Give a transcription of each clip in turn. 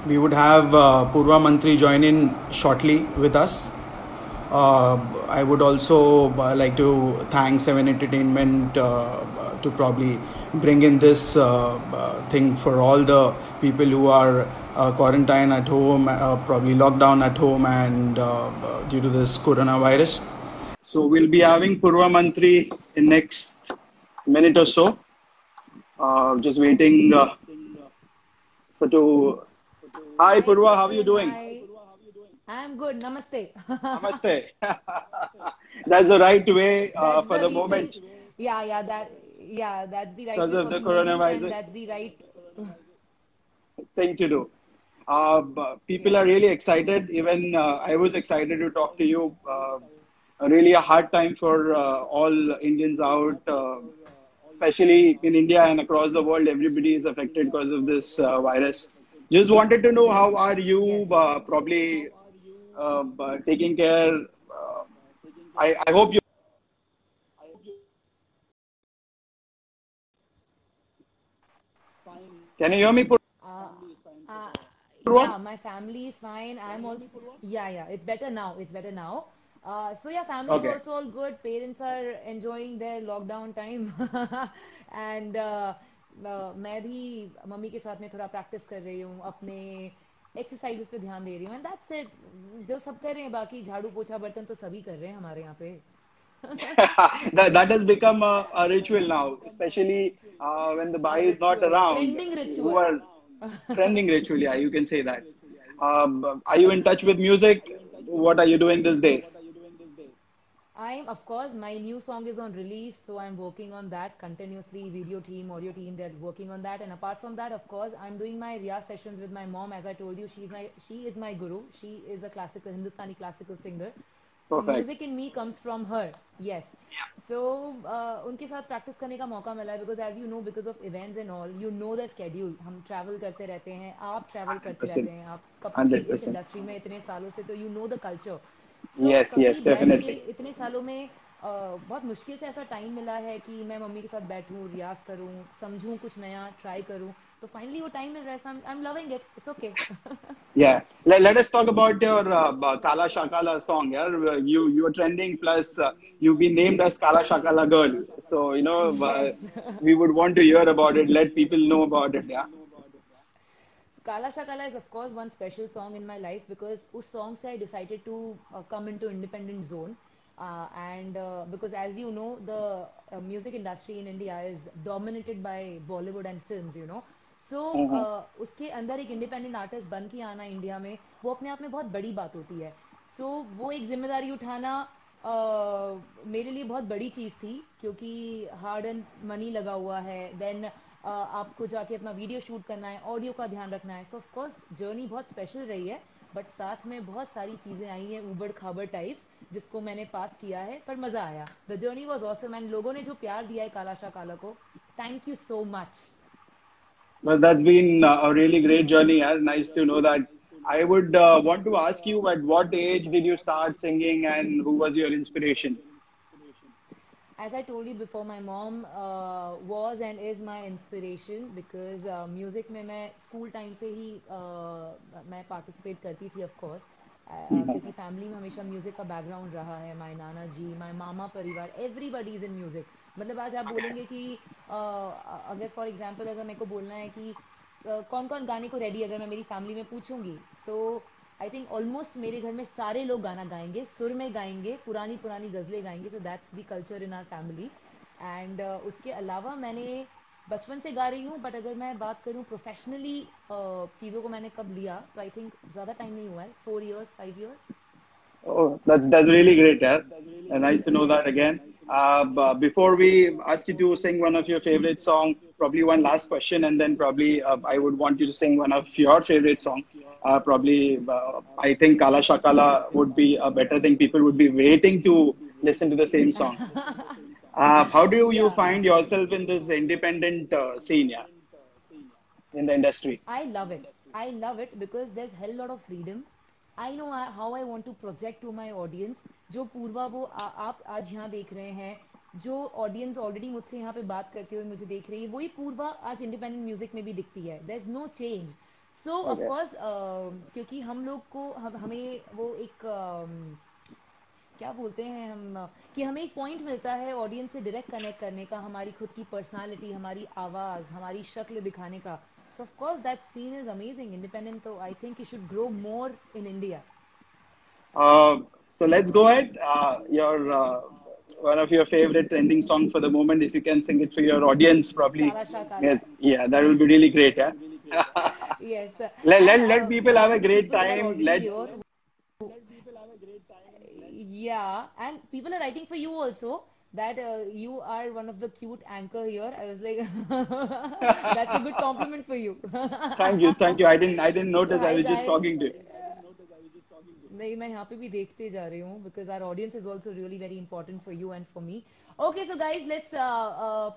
we would have Purva Mantri join in shortly with us. I would also like to thank Seven Entertainment to probably bring in this thing for all the people who are quarantined at home, probably locked down at home, and due to this coronavirus. So we'll be having Purva Mantri in next minute or so. Just waiting for to. Hi Hi Purva, how are you Sachin, doing? hi. I'm good. Namaste. Namaste. That's the right way That's for the the recent, moment that's the right because way of for the the moment, and coronavirus that's the right, thing to do. People are yeah. really excited. Even I was excited to talk to you. Really a hard time for all Indians out, especially in India and across the world. Everybody is affected because of this virus. Just wanted to know how are Yes. you probably taking care. I hope you can you hear me, Uh, uh, Purva? yeah, my family is fine. I'm also, yeah, it's better now. It's better now. So yeah, family is Okay. also all good. Parents are enjoying their lockdown time, and मैं भी mummy के साथ में थोड़ा practice कर रही हूँ अपने एक्सरसाइजेस पे ध्यान दे रही हूँ एंड दैट्स इट जो सब कर रहे हैं बाकी झाड़ू पोछा बर्तन तो सभी कर रहे हैं हमारे यहाँ पे That has become a ritual now, especially when the bai is not ritual around. trending Who ritual are trending ritual? Yeah, you can say that. Are you in touch with music? What are you doing these days? I'm, of course, my new song is on release, so I'm working on that continuously. Video team, audio team, they're working on that. And apart from that, of course, I'm doing my Riyaz sessions with my mom. As I told you, she is my guru. She is a classical Hindustani classical singer. So Perfect. music in me comes from her. Yes. So उनके साथ practice करने का मौका मिला है because as you know because of events and all you know the schedule हम travel करते रहते हैं आप ट्रैवल करते 100%. रहते हैं आप कब से इस 100%. इंडस्ट्री में इतने सालों से तो you know the culture so Yes, yes, कभी बैठ के definitely. इतने सालों में बहुत मुश्किल से ऐसा टाइम मिला है कि मैं मम्मी के साथ बैठूं रियाज करूं समझूं कुछ नया ट्राई करूं तो फाइनली वो टाइम मिल रहा है I am loving it it's okay Yeah. Let us talk about your Kala Shakala song. Yeah, you are trending. Plus, you've been named as Kala Shakala girl. So yes we would want to hear about it. Let people know about it. Yeah. Kala Shakala is of course one special song in my life because उस song से I decided to come into independent zone and because as you know the music industry in India is dominated by Bollywood and films you know so Mhm. उसके अंदर एक independent artist बन के आना India में वो अपने आप में बहुत बड़ी बात होती है so वो एक जिम्मेदारी उठाना मेरे लिए बहुत बड़ी चीज़ थी क्योंकि हार्ड एंड मनी लगा हुआ है देन आपको जाके अपना वीडियो शूट करना है ऑडियो का ध्यान रखना है सो ऑफ कोर्स जर्नी बहुत स्पेशल रही है बट साथ में बहुत सारी चीज़ें आई हैं ऊबड़ खाबड़ टाइप्स जिसको मैंने पास किया है पर मज़ा आया the journey was awesome and लोगों ने जो प्यार दिया है कालाशा काला को thank you so much Well, that's been a really great journey. Yeah. Nice to know that. I would want to ask you, at what age did you start singing, and who was your inspiration? As I told you before, my mom was and is my inspiration because music में मैं school time से ही मैं participate करती थी of course क्योंकि family में हमेशा music का background रहा है my नाना जी my मामा परिवार everybody is in music मतलब आज आप बोलेंगे कि अगर for example अगर मेरे को बोलना है कि कौन कौन गाने को रेडी अगर मैं मेरी फैमिली में पूछूंगी सो आई थिंक ऑलमोस्ट मेरे घर में सारे लोग गाना गाएंगे सुर में गाएंगे पुरानी पुरानी गज़लें गाएंगे so that's the culture in are family and उसके अलावा मैंने बचपन से गा रही हूँ बट अगर मैं बात करूँ प्रोफेशनली चीज़ों को मैंने कब लिया तो आई थिंक ज़्यादा टाइम नहीं हुआ है 4 years 5 years Oh, that's really great, yeah. And nice to know yes that again. Before we ask you to sing one of your favorite song, probably one last question, and then probably I would want you to sing one of your favorite song. Probably, I think Kala Shakala would be a better thing. People would be waiting to listen to the same song. How do you yeah find yourself in this independent scene, yeah, in the industry? I love it. I love it because there's hell lot of freedom. I know how I want to project to my audience. जो पूर्वा वो आप आज यहाँ देख रहे हैं जो audience already मुझसे यहाँ पे बात करते हुए मुझे देख रही है वही पूर्वा आज इंडिपेंडेंट म्यूजिक में भी दिखती है there is no change so of Okay. Course क्योंकि हम लोग को हमें वो एक क्या बोलते हैं हम कि हमें एक पॉइंट मिलता है ऑडियंस से डायरेक्ट कनेक्ट करने का, हमारी खुद की पर्सनालिटी, हमारी आवाज़, हमारी शक्ल दिखाने का. So of course that scene is amazing independent, तो I think you should grow more in India. Uh, so let's go ahead. Your one of your favorite trending song for the moment, if you can sing it for your audience, probably. Kala Shah Kala. Yes, yeah, that will be really great. Yeah. Yes. Let And people for have all a the great people that are time. already here, yeah, and people are writing for you also that you are one of the cute anchor here. I was like, that's a good compliment for you. Thank you, thank you. I didn't So notice. I hi was just guys. talking to you. नहीं मैं यहाँ पे भी देखते जा रही हूँ because our audience is also really very important for you and for me. Okay, so guys, let's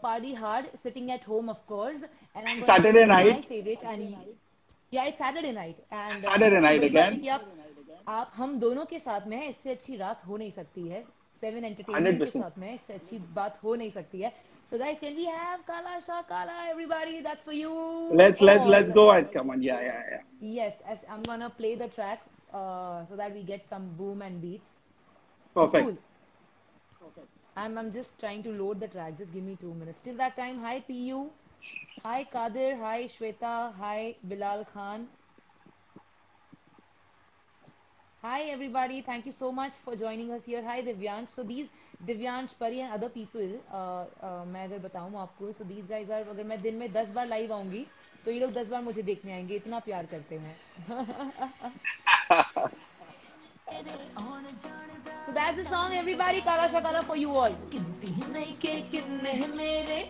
party hard, sitting at home of course, and I'm gonna play Saturday my night. favorite and yeah, it's Saturday night and Saturday सबसे night बड़ी बात है again. कि आप हम दोनों के साथ में हैं, इससे अच्छी रात हो नहीं सकती है. सेवन Hundred एंटरटेनमेंट के percent. साथ में हैं, इससे अच्छी बात हो नहीं सकती है. So guys, can we have Kala Shah Kala, everybody? That's for you Let's all. go ahead. Come on. Yeah, yeah, yeah. Yes, as I'm gonna play the track so that we get some boom and beats. Perfect. Cool. I'm just trying to load the track. Just give me 2 minutes. Till that time, hi PU, hi Kadir, hi Shweta, hi Bilal Khan. Hi everybody, thank you so much for joining us here. Hi Divyansh. So these Divyansh, Pari and other people, मैं अगर बताऊँ आपको, so these guys are, अगर मैं दिन में 10 बार live आऊंगी तो ये लोग 10 बार मुझे देखने आएंगे, इतना प्यार करते हैं. So that's the song, everybody. Kala Shakala for you all. गिनती नहीं के किन्ने मेरे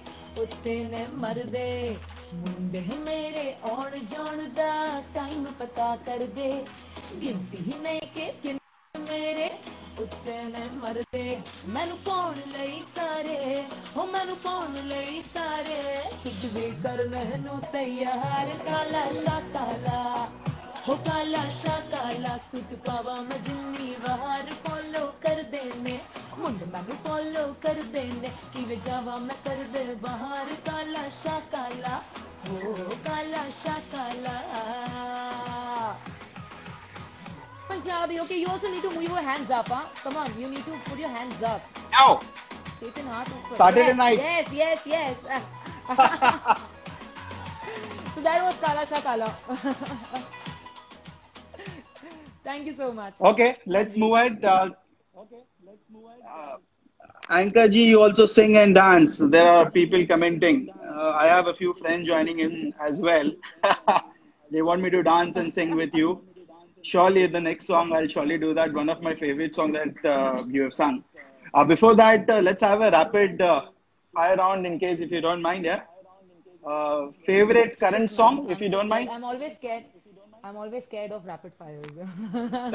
उत्ते ने मरदे मुंडे मेरे आउण जाण दा टाइम पता कर दे. गिनती नहीं के किन्ने मेरे उत्ते ने मरदे मैनू पाउण लई सारे हो मैनू पाउण लई सारे कुछ भी करने नू तैयार. काला शाकाला हो काला शा काला सूट पावा मैं जिन्नी वार फॉलो कर देने मुंड मैनू फॉलो कर देने कि जावा मैं कर दे बाहर. काला शा काला हो काला शा काला. Punjabi, okay, you also need to move your hands up, huh? Come on, you need to put your hands up. Now, Chetan, हाथ ऊपर. Saturday Yes, night. yes, yes, yes. So that was Kala Shah Kala. Thank you so much. Okay, हाँ let's ji. move ahead. Anchor ji, you also sing and dance. There are people commenting. I have a few friends joining in as well. They want me to dance and sing with you. Surely, the next song, I'll surely do that. One of my favorite songs that you have sung. Before that, let's have a rapid fire round in case if you don't mind. Yeah. Favorite current Shit, man, song, if I'm you so don't scared. mind. I'm always scared. I'm always scared of rapid fires.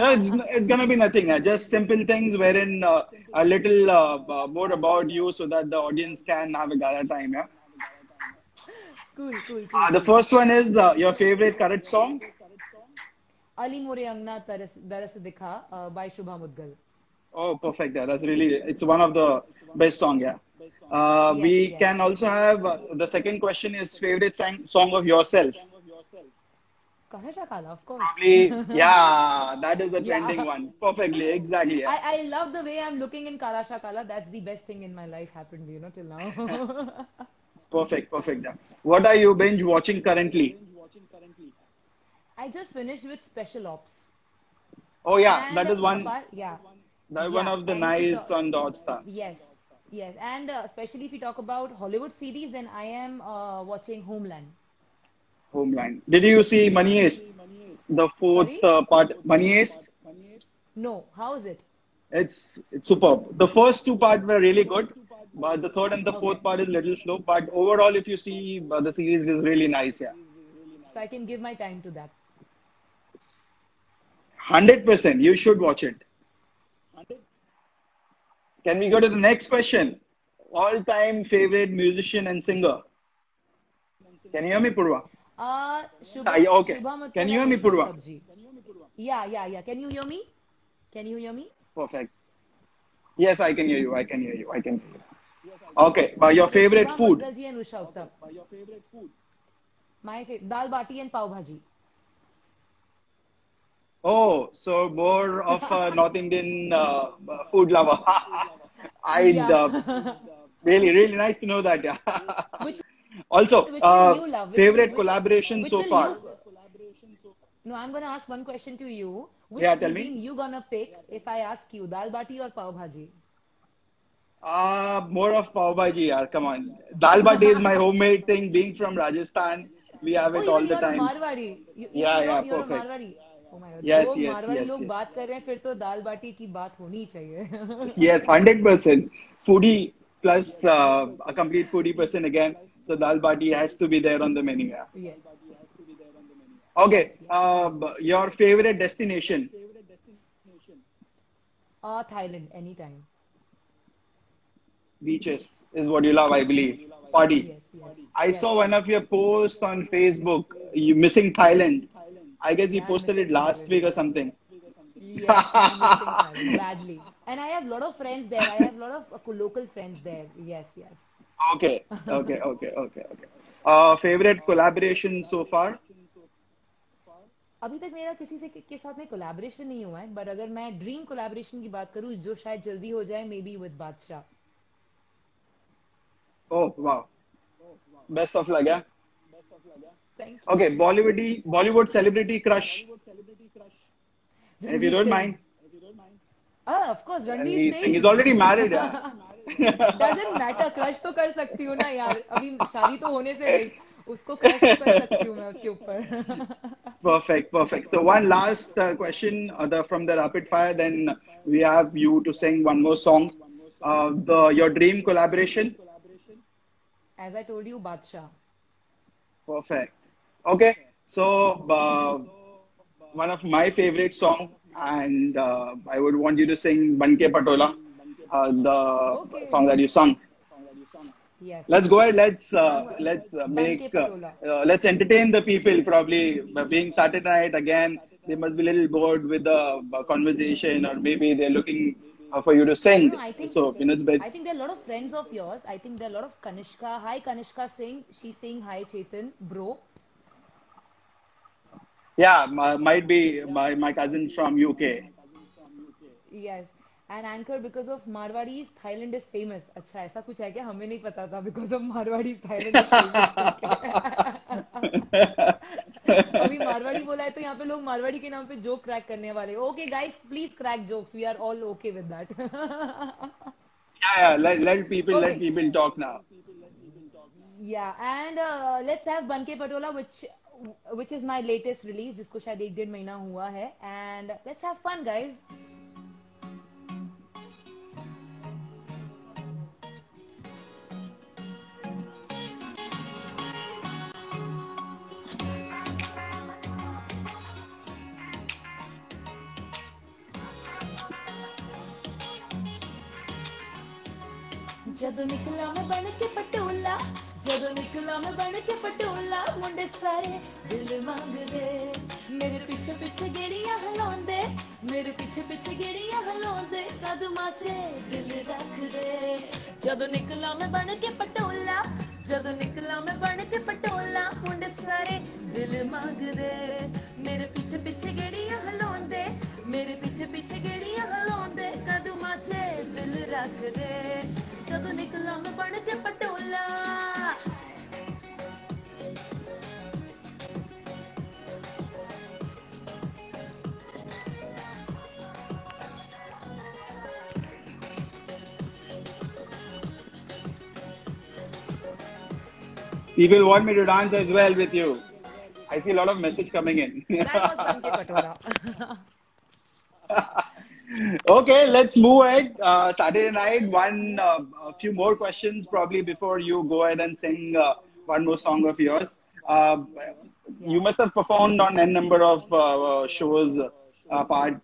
No, it's gonna be nothing. Just simple things wherein a little more about you so that the audience can have a gala time. Yeah. Cool, cool, cool, The cool. first one is your favorite current song. Ali More Angna Daras Dikha by Shubha Mudgal. Oh, perfect. Yeah, that's really it's one of the best song. Yeah. Yes, We yes. can also have the second question is favorite song of yourself. Kala Shah Kala, of course. Probably, yeah, that is the Yeah. trending one. Perfectly, exactly. Yeah. I love the way I'm looking in Kala Shah Kala. That's the best thing in my life happened, till now. Perfect, perfect. Yeah. What are you binge watching currently? I just finished with Special Ops. Oh yeah, And that is one. apart, yeah, That one yeah. of the And if you nice talk, on the Hotstar. yes, yes. And especially if you talk about Hollywood series, then I am watching Homeland. Homeland. Did you see Money Heist? The fourth Sorry? part, Money Heist. No. How is it? It's superb. The first two parts were really good, but the third and the Okay. fourth part is little slow. But overall, if you see, the series is really nice. Yeah, So I can give my time to that. 100%. You should watch it. Can we go to the next question? All-time favorite musician and singer. Can you hear me, Purva? Okay. Shubha Can Muttal you hear and me, Usha Purva? Uttabji. Yeah, yeah, yeah. Can you hear me? Can you hear me? Perfect. Yes, I can hear you. I can hear you. I can hear you. Okay. Your So favorite Shubha food? Muttal ji and Usha Uttab. My favorite dal bati and pav bhaji. Oh, so more of a North Indian food lover. I'd Yeah. really, really nice to know that. Yeah. Which Also, which will you love? favorite collaboration Which so will far? you? No, I'm gonna ask one question to you. Which Yeah, tell me. cuisine you gonna pick if I ask you, dal bati or pav bhaji? More of pav bhaji, yaar. Come on. Dal bati is my homemade thing. Being from Rajasthan, we have Oh, it even all the you're a times. Marwari. Yeah, yeah, You're a perfect. Marwari. Oh my God. Yes, दो yes, Marwari yes, लोग yes. बात कर रहे हैं फिर तो दाल बाटी की बात होनी ही चाहिए. Yes, 100%. Foodie plus a complete foodie person again. So dal bati has to be there on the menu. Yeah. Yes. Yes, Okay. yes. Your favorite destination? Thailand, anytime. Beaches is what you love, I believe. Party. Yes, yes, I yes. saw one of your posts on Facebook. You missing Thailand. I guess you Yeah, I'm posted it missing last Thailand. week or something. Yes, I'm missing Thailand badly. And I have a lot of friends there. I have a lot of local friends there. Yes, yes. Okay, okay, okay, okay, okay. Favorite collaboration so far? अभी तक मेरा किसी से के साथ में collaboration नहीं हुआ है बट अगर मैं ड्रीम कोलैबोरेशन की बात करूँ जो शायद जल्दी हो जाए मे बी विद बादशाह. Oh, wow. Best of luck, yeah. Thank you. Okay, Bollywood celebrity crush, if you Ranveer don't Singh. mind. Of course Ranveer Ranveer Singh is Singh. already married, yeah. Doesn't matter crush तो कर सकती हूँ ना यार अभी शादी तो होने से रही. उसको क्रश तो कर सकती हूँ मैं उसके ऊपर. Perfect, perfect. So one last question from the rapid fire, then we have you to sing one more song. The your dream collaboration. As I told you Badshah. Perfect. Okay. So one of my favorite song, and I would want you to sing Banke Patola, the okay. song that you sung. Yes. Let's go ahead. I'm बन के Patola. Let's entertain the people. Probably being Saturday night again, they must be a little bored with the conversation, or maybe they're looking for you to No, sing. no, So it's a bit. I think there are a lot of friends of yours. I think there are a lot of Kanishka. Hi Kanishka Singh. She's saying hi Chetan, bro. Yeah, might be my cousin from UK. Yes. And anchor because of Marwadis, Thailand is famous. अच्छा ऐसा कुछ है क्या हमें नहीं पता था because of Marwadis, Thailand is famous करके. अभी मारवाड़ी बोला है तो यहाँ पे लोग मारवाड़ी के नाम पे जोक क्रैक करने वाले. Okay guys please crack jokes we are all okay with that. Yeah, yeah. Let okay. people talk now. Yeah and let's have Banke Patola which is my latest release जिसको शायद एक डेढ़ महीना हुआ है and let's have fun guys. ਜਦੋਂ ਨਿਕਲਾ ਮੈਂ ਬਣ ਕੇ ਪਟੋਲਾ ਜਦੋਂ ਨਿਕਲਾ ਮੈਂ ਬਣ ਕੇ ਪਟੋਲਾ ਮੁੰਡੇ ਸਾਰੇ ਦਿਲ ਮੰਗਦੇ ਮੇਰੇ ਪਿੱਛੇ ਪਿੱਛੇ ਗੇੜੀਆਂ ਹਲਾਉਂਦੇ ਮੇਰੇ ਪਿੱਛੇ ਪਿੱਛੇ ਗੇੜੀਆਂ ਹਲਾਉਂਦੇ ਕਦਮਾਂ 'ਚ ਦਿਲ ਰੱਖਦੇ ਜਦੋਂ ਨਿਕਲਾ ਮੈਂ ਬਣ ਕੇ ਪਟੋਲਾ ਜਦੋਂ ਨਿਕਲਾ ਮੈਂ ਬਣ ਕੇ ਪਟੋਲਾ ਮੁੰਡੇ ਸਾਰੇ ਦਿਲ ਮੰਗਦੇ ਮੇਰੇ ਪਿੱਛੇ ਪਿੱਛੇ ਗੇੜੀਆਂ ਹਲਾਉਂਦੇ ਮੇਰੇ ਪਿੱਛੇ ਪਿੱਛੇ ਗੇੜੀਆਂ ਹਲਾਉਂਦੇ ਕਦਮਾਂ 'ਚ ਦਿਲ ਰੱਖਦੇ ਜਦੋਂ ਨਿਕਲਾ ਮੈਂ ਬਣ ਕੇ ਪਟੋਲਾ. People want me to dance as well with you. I see a lot of message coming in. That was बन के Patola. Okay, let's move ahead. Saturday night, a few more questions probably before you go ahead and sing one more song of yours. Uh, you Yeah. must have performed on n number of shows apart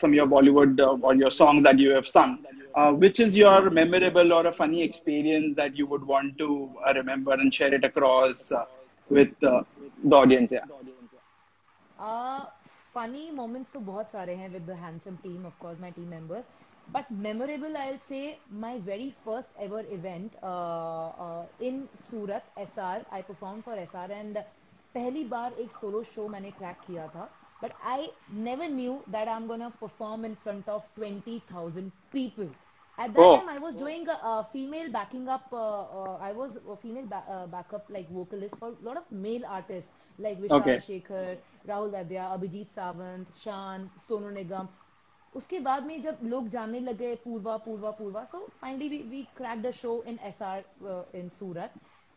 from your Bollywood or your songs that you have sung. Which is your memorable or a funny experience that you would want to remember and share it across with the audience? Yeah. Funny moments तो बहुत सारे हैं with the handsome team of course my team members but memorable I will say my very first ever event in Surat SR I perform for SR and पहली बार एक solo show मैंने crack किया था but I never knew that I'm gonna perform in front of 20,000 people. At that time, Oh, I was doing female backing up. I was a female backup like vocalist for a lot of male artists like Vishal okay. Shekhar, Rahul Adya, Abhijit Sawant, Shan, Sonu Nigam. उसके बाद में जब लोग जानने लगे Purva Purva Purva, so finally we cracked a show in SR in Surat.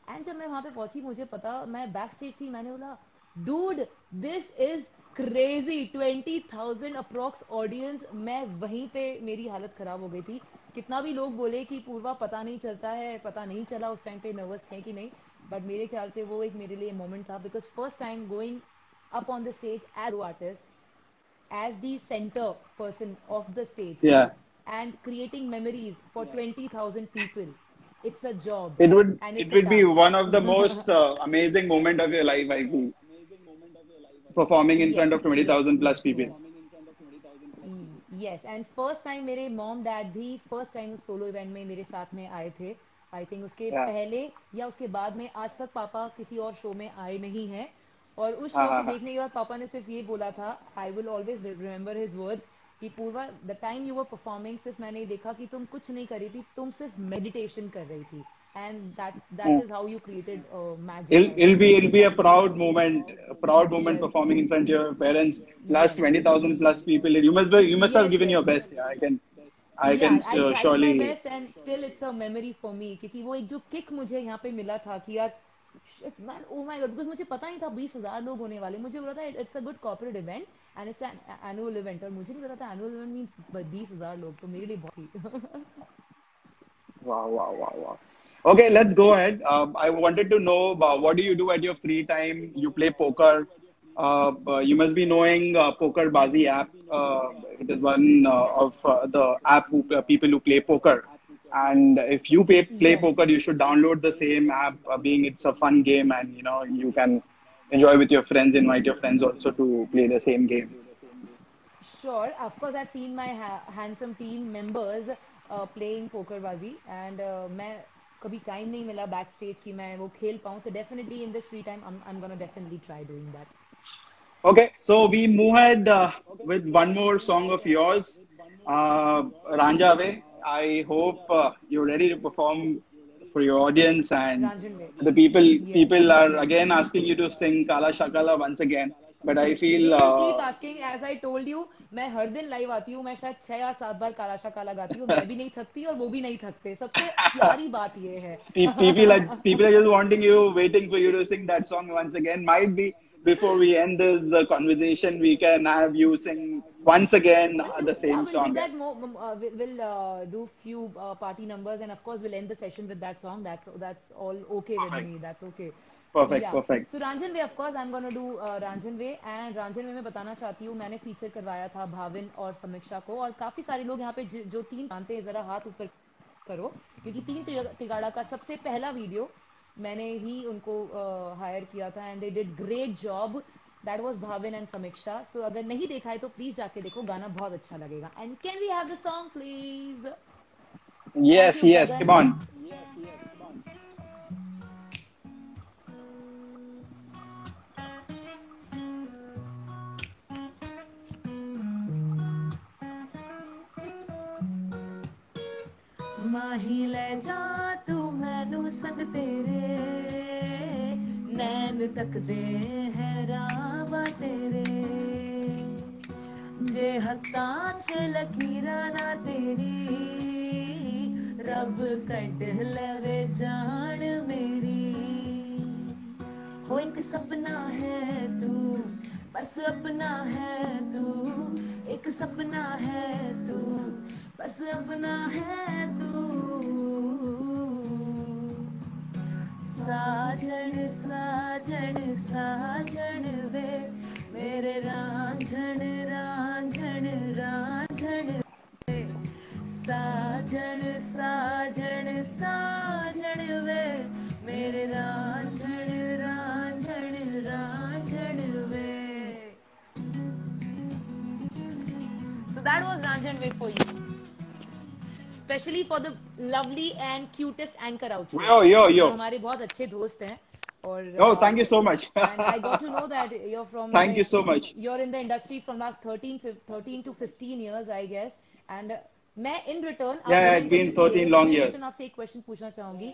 And जब मैं वहां पे पहुंची, मुझे पता, मैं बैक स्टेज थी, मैंने बोला dude this is crazy, 20,000 approx audience. मैं वहीं पे मेरी हालत खराब हो गई थी. कितना भी लोग बोले कि पूर्वा पता नहीं चलता है, पता नहीं चला उस टाइम पे नर्वस थे कि नहीं, बट मेरे ख्याल से वो एक मेरे लिए मोमेंट था, because first time going up on the stage as artist, as the center person of the stage, Yeah. and creating memories for 20,000 people. It's a job It would and it it's a would be task. one of the most amazing moment of your life, I feel, performing in front Yes, of twenty yes, thousand plus yes, people. yes. Yes, and first time मेरे mom dad भी first time उस solo event में मेरे साथ में आए थे. I think उसके Yeah. पहले या उसके बाद में आज तक पापा किसी और शो में आए नहीं हैं. और उस हाँ शो हाँ को हाँ. देखने के बाद पापा ने सिर्फ ये बोला था, I will always remember his words, कि Purva the time you were performing, सिर्फ मैंने देखा कि तुम कुछ नहीं कर रही थी, तुम सिर्फ मेडिटेशन कर रही थी. And that Hmm. Is how you created magic, I think. It'll be a proud moment Yes, performing in front of your parents plus yes, 20,000 plus people. You must have yes, given yes. your best. Yeah, I या can I tried my surely. Best and still it's a memory for me, क्योंकि वो एक जो kick मुझे यहाँ पे मिला था कि यार shit man, oh my God, because मुझे पता नहीं था 20,000 लोग होने वाले. मुझे बोला था it's a good corporate event and it's an annual event, और मुझे नहीं पता था एनुअल इवेंट मींस 20,000 लोग, तो मेरे लिए बहुत ही Wow, wow, wow, wow. Okay, let's go ahead. I wanted to know what do you do at your free time? You play poker. You must be knowing Poker Bazi app. It is one of the app people who play poker. And if you play yes. poker, you should download the same app, being it's a fun game, and you can enjoy with your friends, invite your friends also to play the same game. Sure, of course, I've seen my handsome team members playing pokerbazi, and मैं कभी time नहीं मिला back stage की मैं वो खेल पाऊँ, तो definitely in this free time I'm gonna definitely try doing that. Okay, so we move ahead with one more song of yours, Ranjave. I hope you're ready to perform for your audience, and Ranjan Way. the Yes, people are yes. again asking you to sing Kala Shakala once again. But I feel They will keep asking, as I told you, मैं हर दिन live आती हूँ, मैं शायद 6 या 7 बार काला काला गाती हूँ, मैं भी नहीं थकती और वो भी नहीं थकते. सबसे प्यारी बात ये है. people are just wanting you, waiting for you to sing that song once again. Might be before we end this conversation, we can have you sing once again the Yeah, same we'll do song. that more. We'll do few party numbers, and of course we'll end the session with that song. That's all okay with Perfect, me. That's okay. perfect, Yeah. perfect. So Ranjan Way, of course, I'm gonna do Ranjan Way, and Ranjan Way में बताना चाहती हूँ, मैंने feature करवाया था भाविन और समीक्षा को, और काफी सारे लोग यहाँ पे जो तीन जानते हैं, जरा हाथ ऊपर करो, क्योंकि तीन तिगाड़ा का सबसे पहला वीडियो मैंने ही उनको हायर किया था, and they did great job. That was Bhavin and समीक्षा. सो अगर नहीं देखा है तो प्लीज जाके देखो, गाना बहुत अच्छा लगेगा. And can we have the song please? Thank Yes, you yes, come Gagan. on. माही ले जा तू मैनू संग तेरे, नैन तक दे है रावा तेरे, जे हत्थां च लकीरां ना तेरी, रब कढ लवे जान मेरी. हो एक सपना है तू, बस अपना है तू, एक सपना है तू, बस अपना है तू. साजन साजन साजन वे मेरे रांझण रांझण रांझण वे, साजन साजन साजन वे मेरे रांझण रांझण रांझण वे. So that was Ranjan Way for you. Especially for the lovely and cutest anchor out here. Yo, yo, जो yo. हमारे बहुत अच्छे दोस्त हैं. और Oh, thank you so much. and I got to know that you're from Thank the you so much. you're in the industry from last 13 to 15 years I guess and मैं in return आप Yeah, मेरा it's been interview तो ले रहे 13 हैं तो long मैं in years. return आपसे एक क्वेश्चन पूछना चाहूंगी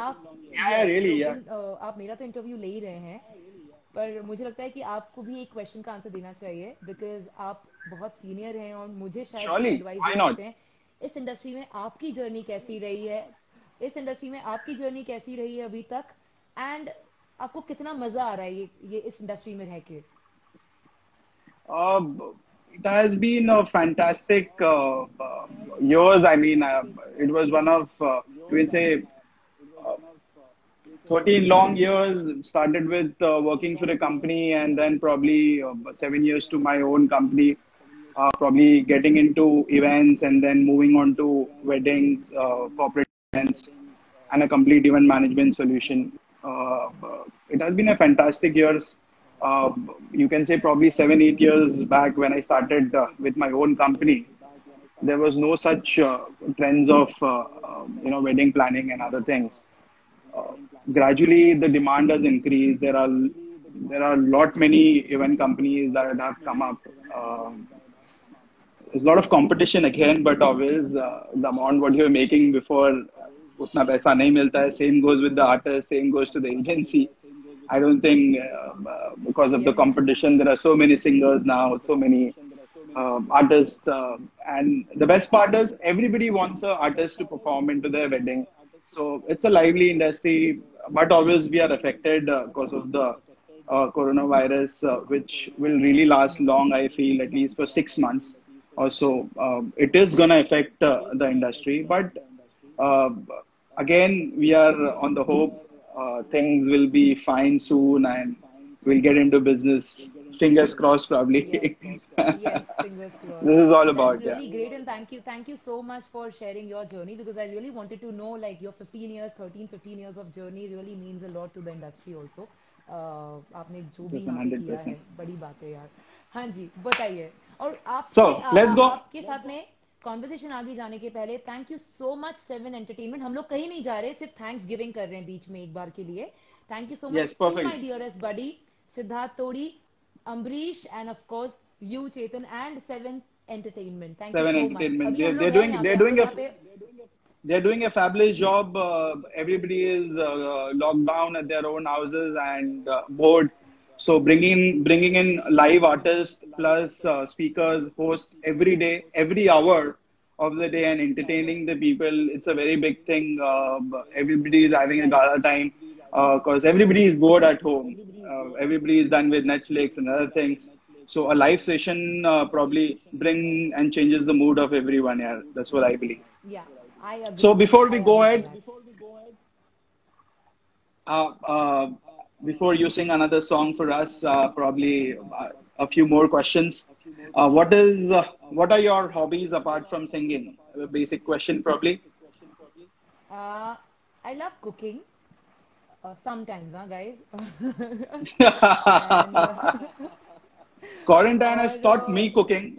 आप Yeah, yes really, तो yeah. आप मेरा तो इंटरव्यू ले ही रहे हैं पर मुझे लगता है कि आपको भी एक क्वेश्चन का आंसर देना चाहिए बिकॉज आप बहुत सीनियर हैं और मुझे शायद कुछ Surely, advice they why not? सकते हैं इस इंडस्ट्री में आपकी जर्नी कैसी रही है इस इंडस्ट्री में आपकी जर्नी कैसी रही है अभी तक एंड आपको कितना मजा आ रहा है ये इस इंडस्ट्री में रह के Uh, it has been a fantastic years. I mean, it was one of, you can say, uh, 13 long years. Started with working for a company and then probably 7 years to my own company. Probably getting into events and then moving on to weddings, corporate events, and a complete event management solution. It has been a fantastic year. Uh, you can say probably 7, 8 years back when I started with my own company, there was no such trends of wedding planning and other things. Uh, Gradually, the demand has increased. There are a lot many event companies that have come up. There's a lot of competition again, but always the amount what you're making before utna paisa nahi milta hai. Same goes with the artist, same goes to the agency. I don't think because of the yes competition, there are so many singers now, so many artists, and the best part is everybody wants an artist to perform into their wedding. So it's a lively industry, but always we are affected because of the coronavirus, which will really last long. I feel at least for 6 months or so. It is going to affect the industry, but uh, again, we are on the hope things will be fine soon and we'll get into business. Fingers crossed, yes probably. yes fingers This crossed is all that's about, yeah. really great and thank you so much for sharing your journey because I really wanted to know like your 15 years 15 years of journey really means a lot to the industry also आपने जो भी Listen, यहाँ पे किया 100%. है बड़ी बात है यार हाँ जी बताइए और आपसे So let's go. आपके साथ में कॉन्वर्सेशन आगे जाने के पहले thank you so much seven entertainment हम लोग कहीं नहीं जा रहे सिर्फ थैंक्स गिविंग कर रहे हैं बीच में एक बार के लिए thank you so Yes, much to perfect. My dearest buddy Siddharth Todi Ambarish and of course you Chetan and seven entertainment thank you Seven so much Entertainment. अभी They're, हम they're लोग हैं doing यहाँ पे they're हम doing लोग a यहाँ पे they're doing a fabulous job. Everybody is locked down at their own houses and bored. So bringing in live artists plus speakers, hosts every day, every hour of the day, and entertaining the people. It's a very big thing. Everybody is having a right gala time because everybody is bored at home. Everybody is done with Netflix and other things. So a live session probably bring and changes the mood of everyone. Yeah, that's what I believe. Yeah I So agree before we I go agree to ahead, that uh, uh, before you sing another song for us, probably a few more questions. What are your hobbies apart from singing? A basic question, probably. I love cooking sometimes huh guys and Quarantine has और taught me cooking.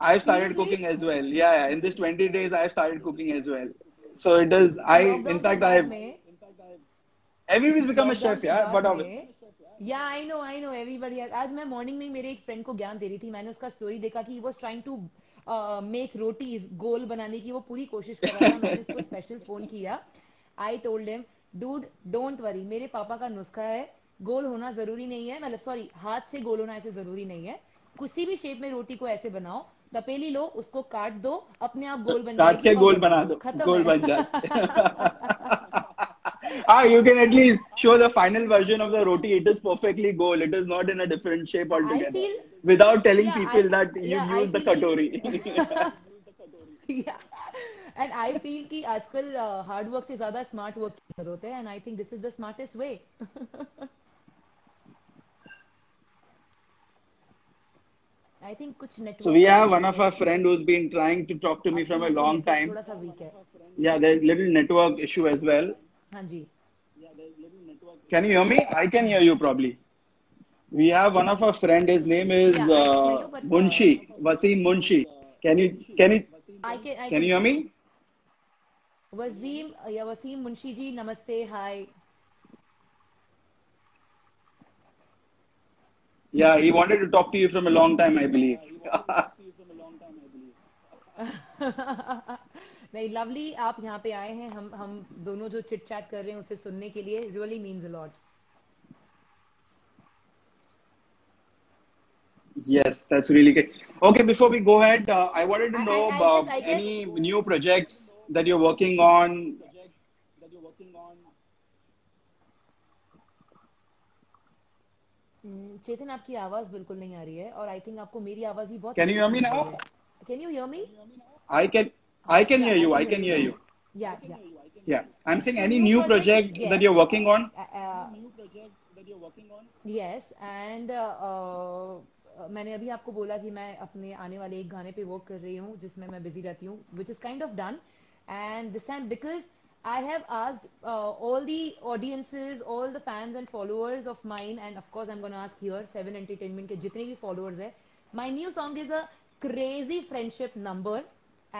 I've started seriously cooking as well. Yeah, yeah. In this 20 days, I've started cooking as well. So it is. In lockdown के fact, बाद I've में everybody's become a lockdown chef. के Yeah, बाद but में या I know everybody आज मैं morning में मेरे एक फ्रेंड को ज्ञान दे रही थी मैंने उसका स्टोरी देखा कि he was trying to make rotis गोल बनाने की वो पूरी कोशिश कर रहा था मैंने उसको स्पेशल फोन किया I told him dude don't worry मेरे पापा का नुस्खा है गोल होना जरूरी नहीं है मतलब सॉरी हाथ से गोल होना ऐसे जरूरी नहीं है किसी भी शेप में रोटी को ऐसे बनाओ तपेली लो उसको काट दो अपने आप गोल बन काट जाएगी के और गोल बना बना दो दो खत्म गोल बन जाते है You can at least show the final version of the roti. It is perfectly goal. It is not in a different shape I altogether. feel Without telling yeah I people that you've yeah I used the feel कि katori. yeah and I feel कि आजकल hard work से ज्यादा smart work की जरूरत है and I think this is the smartest way I think कुछ So we network का have one इशू of है our friend who's been trying to talk to me आपके from a यहाँ से long नेटवर्क time. थोड़ा सा week है Yeah, there's little network issue as well. हाँ जी Can you hear me? I can hear you probably. We have one of our friend. His name is yeah I can hear you but Munshi, Wasim Munshi. Can you can you I can can you hear me? Wasim या वसीम मुंशी जी नमस्ते हाय Yeah, he wanted to talk to you from a long time, I believe. नहीं, lovely आप यहाँ पे आए हैं, हम दोनों जो चिट चैट कर रहे हैं उसे सुनने के लिए, really means a lot. Yes, that's really good. Okay, before we go ahead, I wanted to know I guess any new projects that you're working on. चेतन आपकी आवाज बिल्कुल नहीं आ रही है और आई थिंक आपको मेरी आवाज भी बहुत Can you hear late me में आ रही now? है. Can you hear me? I can, हाँ, I can yeah hear I you. Can I hear can you hear now. you. Yeah Yeah, I'm saying so any new new project, project that yes. you're working on. Yes and मैंने अभी आपको बोला कि मैं अपने आने वाले एक गाने पे वर्क कर रही हूँ जिसमें मैं बिजी रहती हूँ, which is kind of done. And this time because I have asked all the audiences, all the fans and followers of mine, and of course I'm going to ask here Seven Entertainment के जितने भी followers हैं, my new song is a crazy friendship number.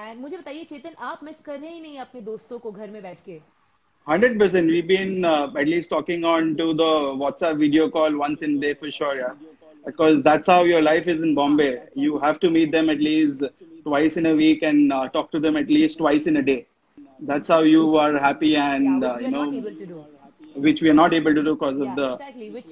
and मुझे बताइए चेतन, आप miss कर रहे ही नहीं अपने दोस्तों को घर में बैठ के? 100%. We've been at least talking on to the WhatsApp video call once in a day for sure, yeah. Because that's how your life is in हाँ, Bombay. You have to meet them at least twice in a week and talk to them at least twice in a day. That's how you are happy yeah, and, which we are not able to do. which we are not able to do because of Yeah, the, exactly, which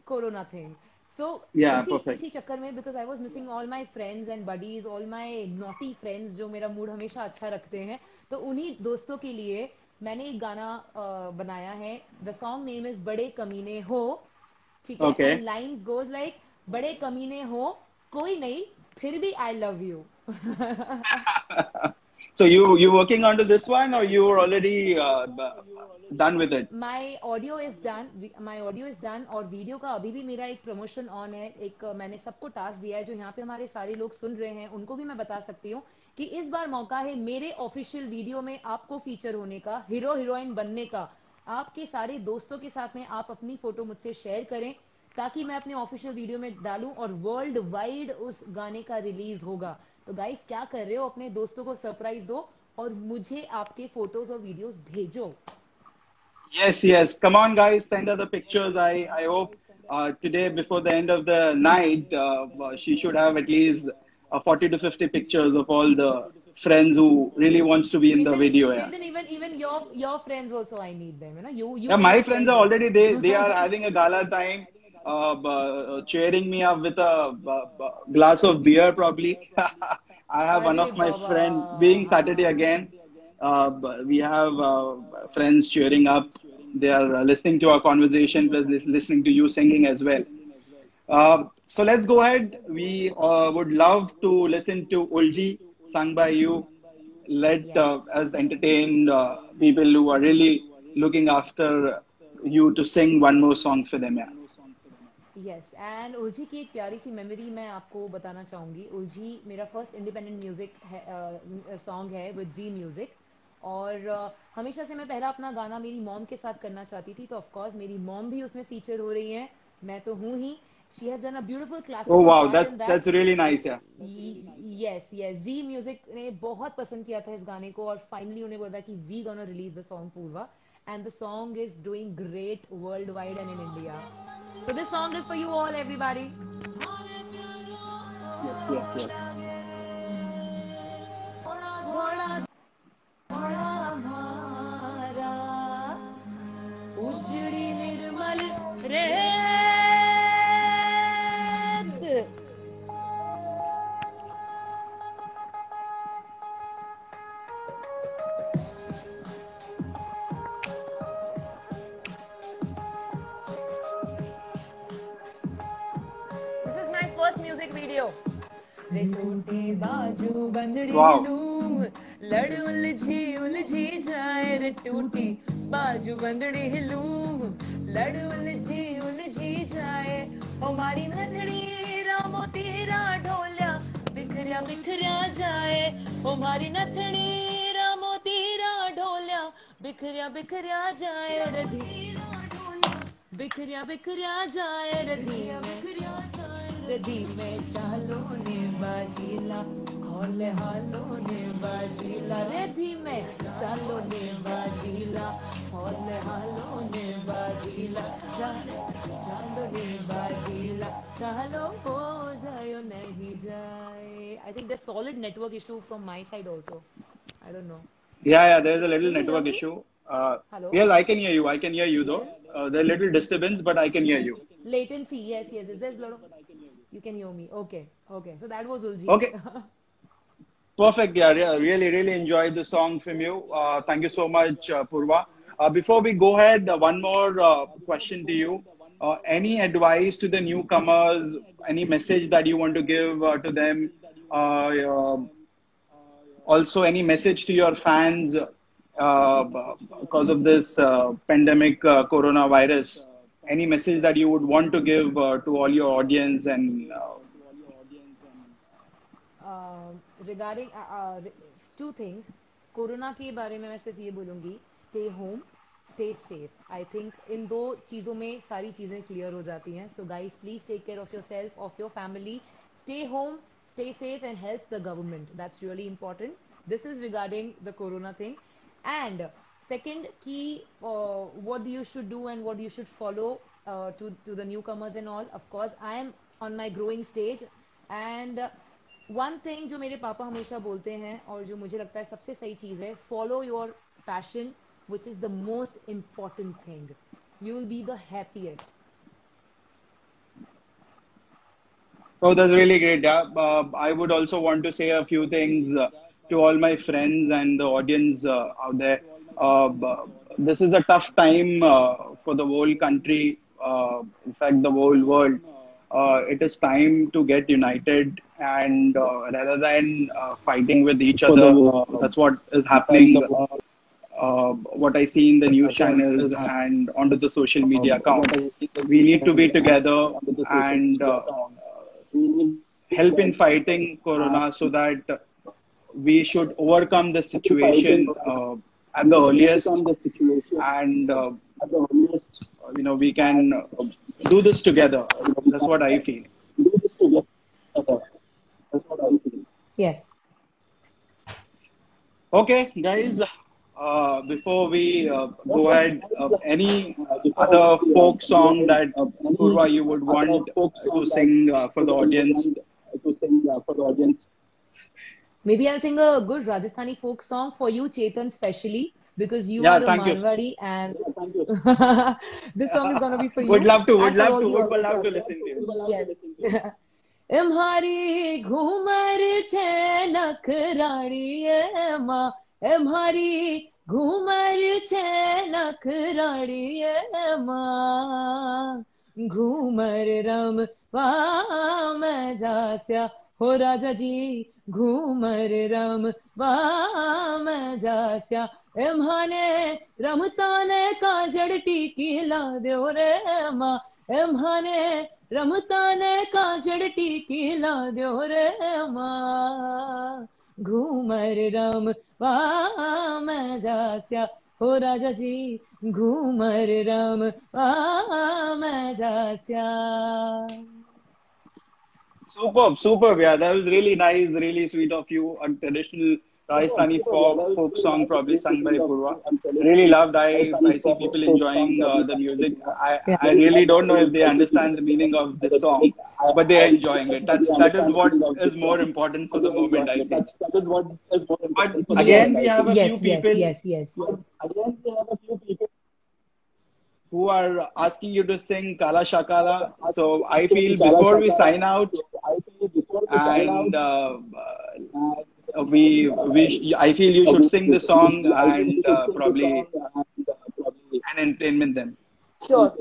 corona thing. So yeah, इसी perfect. इसी चक्कर में because I was missing all my friends and buddies, all my naughty friends जो मेरा mood हमेशा अच्छा रखते हैं, तो उन्हीं दोस्तों के लिए मैंने एक गाना बनाया है. द सॉन्ग नेम इज बड़े कमीने हो. ठीक है, and Okay. Lines goes like, बड़े कमीने हो कोई नहीं, फिर भी I love you. So you working on to this one or you were already done with it? My audio is done और वीडियो का अभी भी मेरा एक प्रमोशन ऑन है. एक मैंने सबको टास्क दिया है जो यहाँ पे हमारे सारे लोग सुन रहे हैं, उनको भी मैं बता सकती हूँ कि इस बार मौका है मेरे ऑफिशियल वीडियो में आपको फीचर होने का, हीरो हीरोइन बनने का. आपके सारे दोस्तों के साथ में आप अपनी फोटो मुझसे शेयर करें ताकि मैं अपने ऑफिशियल वीडियो में डालूं और वर्ल्ड वाइड उस गाने का रिलीज होगा. तो गाइस क्या कर रहे हो, अपने दोस्तों को सरप्राइज दो और मुझे आपके फोटोज और वीडियोस भेजो. Yes, yes. Come on, guys, send her the pictures. I hope today, before the end of the night, she should have at least 40 to 50 pictures of all the friends who really wants to be in the Chetan, video. Yeah. Chetan, even your friends also, I need them. You know, you Yeah, and my your friends friends are already also. they are having a gala time, cheering me up with a glass of beer probably. I have one अरे of my Baba, friend being Saturday हाँ. again. We have friends cheering up. They are listening to our conversation plus listening to you singing as well. So let's go ahead. We would love to listen to Ulji sung by you. Let Yes. us entertain people who are really looking after you to sing one more song for them. Yeah. Yes and उलझी की एक प्यारी सी memory मैं आपको बताना चाहूंगी. उलझी मेरा फर्स्ट इंडिपेंडेंट म्यूजिक सॉन्ग है विद जी म्यूजिक. और हमेशा से मैं पहला अपना गाना मेरी मॉम के साथ करना चाहती थी, तो ऑफ कोर्स मेरी मॉम भी उसमें फीचर हो रही है. मैं तो हूं ही. She has done a beautiful Oh classical wow, part in that's that. really nice. Yeah. Yes yes, जी म्यूजिक ने बहुत पसंद किया था इस गाने को और फाइनली उन्हें बोला कि we gonna release the song Purva. And the song is doing great worldwide and in India. So this song is for you all, everybody. Yes, yes, yes. थोड़ा थोड़ा हमारा उजड़ी निर्मल रेत. This is my first music video. रे टूटे बाजू बंदड़ी Wow. हिलूम, लड़ उलझी जाए रे टूटी बाजू बंदड़ी हिलूम, लड़ उलझी जाए. हमारी नथड़ी रामो तेरा ढोल्या बिखरिया बिखरिया जाए. हमारी नथड़ी रामो तेरा ढोल्या बिखरिया बिखरिया जाए. बिखरिया बिखरिया जाए रधी में चालो ने बाजीला हौले हालो ने बाजीला रे धीमे चालो ने बाजीला हौले हालो ने बाजीला चालो ने बाजीला चालो हो जायो नहीं जाए. I think there's solid network issue from my side also. I don't know. Yeah, there's a little You can hear network me? issue. Hello? Yes, I can hear you. I can hear you You though. can? There's a little disturbance, but I can hear you. Latency, yes, yes. There's a lot of. You can hear me. Okay, okay. So that was Uljit. Okay, perfect. Yeah, really, really enjoyed the song from you. Thank you so much, Purva. Before we go ahead, one more question to you. Any advice to the newcomers? Any message that you want to give to them? Also, any message to your fans because of this pandemic coronavirus? Any message that you would want to give to all your audience and Regarding two things, corona के बारे में मैं सिर्फ ये बोलूँगी, stay home, stay safe. I think इन दो चीज़ों में सारी चीज़ें क्लियर हो जाती हैं. So guys, please take care of yourself, of your family. Stay home, stay safe, and help the government. That's really important. This is regarding the corona thing. And second key, what you should do and what you should follow to the newcomers and all. Of course, I am on my growing stage, and one thing जो मेरे पापा हमेशा बोलते हैं और जो मुझे लगता है सबसे सही चीज है, follow your passion which is the most important thing. You will be the happiest. Oh, that's really great. Yeah. I would also want to say a few things to all my friends and the audience out there. This is a tough time for the whole country, in fact, the whole world. It is time to get united and rather than fighting with each other, that's what is happening. What I see in the news channels and onto the social media accounts. We need to be together and help in fighting corona so that we should overcome the situation at the earliest and we can do this together. That's what I feel. Yes. Okay, guys. Before we go ahead, any other folk song that Purva you would want to sing for the audience? Maybe I'll sing a good Rajasthani folk song for you, Chetan, specially because you Yeah, are a thank you. Marwari, and this song is gonna be for you. Would love to. And Would for love all to. the Would love to audience. listen to you. Yes. एम्हारी Ghoomar छे नखराड़ी माँ, एम्हारी घूमर छे नखराड़ी माँ, घूमर रम वाम जास्या हो राजा जी, घूमर रम वाम जास्या, एम्हाने रमताने काजड़ टीकी ला दो रे माँ, एम्हाने रमताने काजड़ टीकी ला दो रे माँ, घूमर रम वाम जास्या हो राजा जी, घूमर रम वाम जास्या. Superb. Yeah, that was really nice, really sweet of you. A traditional Rajasthani folk song, probably sung by Purva. Really loved. I see people enjoying the music. I really don't know if they understand the meaning of this song, but they are enjoying it. That is what is more important for the moment, I think. But again, we have a few people Yes. who are asking you to sing Kala Shakala. So I feel before we sign out, and I feel you should sing the song and probably entertainment them. Sure.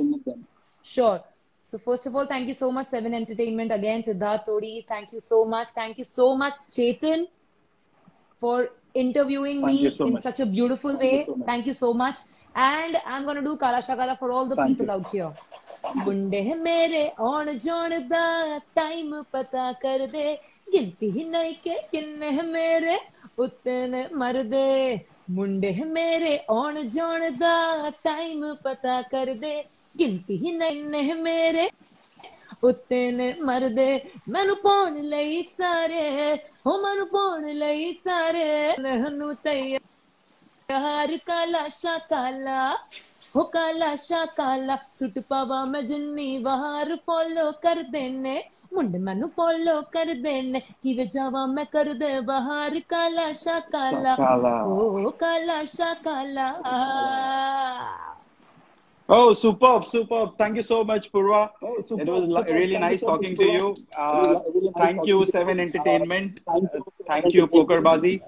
So first of all, thank you so much, Seven Entertainment. Again, Siddharth Todi, thank you so much. Thank you so much, Chetan, for interviewing me in such a beautiful way. Thank you so much. And I'm going to do Kala Shakala for all the people out here. मुंडे मेरे आउण जाण दा time पता कर दे, गिनती ही नहीं के किन्ने मेरे उतने मर दे, मुंडे मेरे आउण जाण दा टाइम पता कर दे, गिनती ही नहीं मेरे उत्ते ने मरदे मैनू पाउण लई सारे हो मैनू पाउण लई सारे रहनू तैयार काला शा काला हो काला शा काला सुट पावा मैं जिन्नी बाहर फॉलो कर देने मुंडे मैनू फॉलो कर देने किवे जावा मैं कर दे बाहर काला शा काला Sakala. ओ काला शा काला Oh, superb, superb. Thank you so much, Purva. It was really nice talking to you. Thank you, Seven Entertainment. Thank you, Pokerbazi,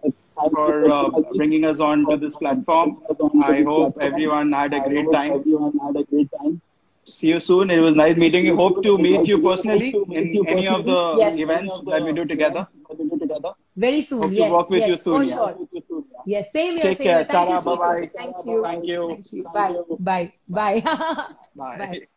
for bringing us on to this platform. I hope everyone had a great time. See you soon. It was nice meeting you. Hope to meet you personally in any of the Yes. events that we do together. Very soon. Hope to Yes, work with you yes, soon. for Yeah. sure. Yes, same here, Take same here. care. Thank you, Tara. Chico. Bye-bye. Thank you. Thank you. Thank you. Bye. Bye. Bye. Bye. Bye.